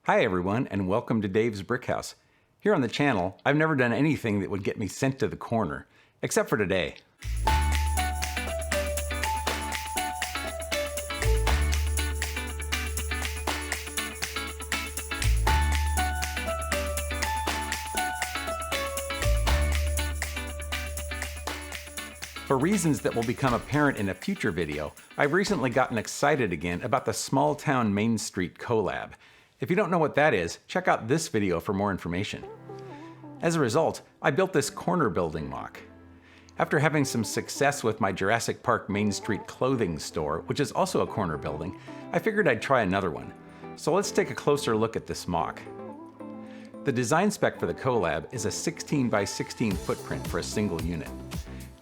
Hi everyone, and welcome to Dave's Brick House. Here on the channel, I've never done anything that would get me sent to the corner, except for today. For reasons that will become apparent in a future video, I've recently gotten excited again about the Small Town Main Street collab. If you don't know what that is, check out this video for more information. As a result, I built this corner building mock. After having some success with my Jurassic Park Main Street clothing store, which is also a corner building, I figured I'd try another one. So let's take a closer look at this mock. The design spec for the collab is a 16 by 16 footprint for a single unit.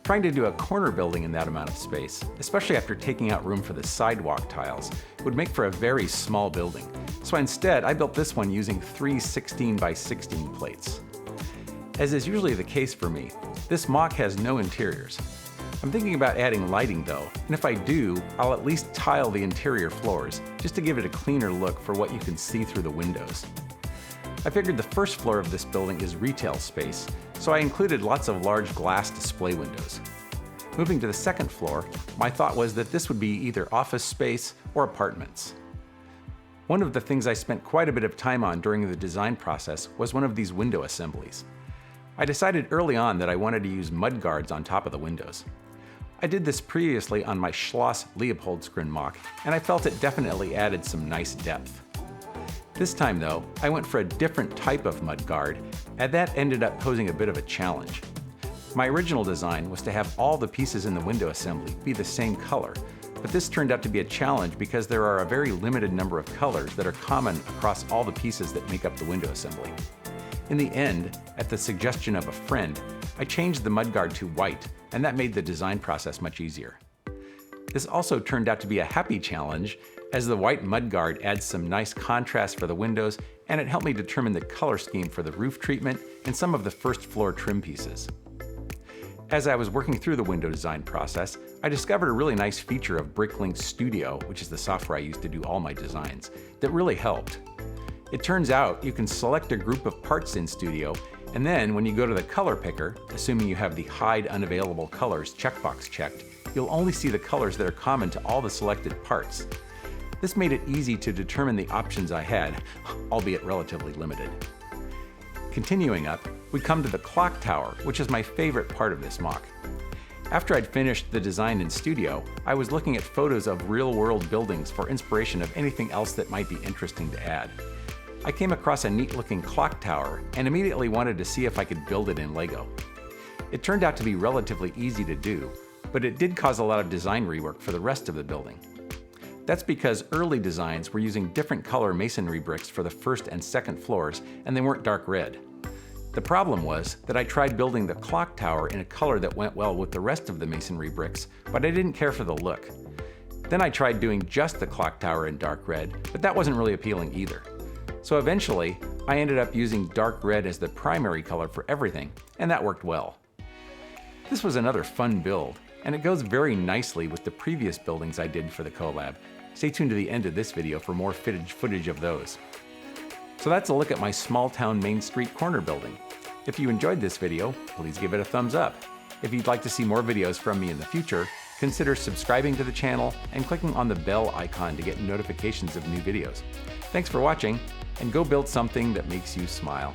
Trying to do a corner building in that amount of space, especially after taking out room for the sidewalk tiles, would make for a very small building. So instead, I built this one using 3 16 by 16 plates. As is usually the case for me, this mock has no interiors. I'm thinking about adding lighting though, and if I do, I'll at least tile the interior floors, just to give it a cleaner look for what you can see through the windows. I figured the first floor of this building is retail space, so I included lots of large glass display windows. Moving to the second floor, my thought was that this would be either office space or apartments. One of the things I spent quite a bit of time on during the design process was one of these window assemblies. I decided early on that I wanted to use mud guards on top of the windows. I did this previously on my Schloss Leopoldskron mock, and I felt it definitely added some nice depth. This time though, I went for a different type of mud guard, and that ended up posing a bit of a challenge. My original design was to have all the pieces in the window assembly be the same color, but this turned out to be a challenge because there are a very limited number of colors that are common across all the pieces that make up the window assembly. In the end, at the suggestion of a friend, I changed the mud guard to white, and that made the design process much easier. This also turned out to be a happy challenge, as the white mudguard adds some nice contrast for the windows, and it helped me determine the color scheme for the roof treatment and some of the first floor trim pieces. As I was working through the window design process, I discovered a really nice feature of Bricklink Studio, which is the software I use to do all my designs, that really helped. It turns out you can select a group of parts in Studio, and then when you go to the color picker, assuming you have the Hide Unavailable Colors checkbox checked, you'll only see the colors that are common to all the selected parts. This made it easy to determine the options I had, albeit relatively limited. Continuing up, we come to the clock tower, which is my favorite part of this mock. After I'd finished the design in Studio, I was looking at photos of real-world buildings for inspiration of anything else that might be interesting to add. I came across a neat-looking clock tower and immediately wanted to see if I could build it in Lego. It turned out to be relatively easy to do, but it did cause a lot of design rework for the rest of the building. That's because early designs were using different color masonry bricks for the first and second floors, and they weren't dark red. The problem was that I tried building the clock tower in a color that went well with the rest of the masonry bricks, but I didn't care for the look. Then I tried doing just the clock tower in dark red, but that wasn't really appealing either. So eventually, I ended up using dark red as the primary color for everything, and that worked well. This was another fun build, and it goes very nicely with the previous buildings I did for the collab. Stay tuned to the end of this video for more footage of those. So that's a look at my small town Main Street corner building. If you enjoyed this video, please give it a thumbs up. If you'd like to see more videos from me in the future, consider subscribing to the channel and clicking on the bell icon to get notifications of new videos. Thanks for watching, and go build something that makes you smile.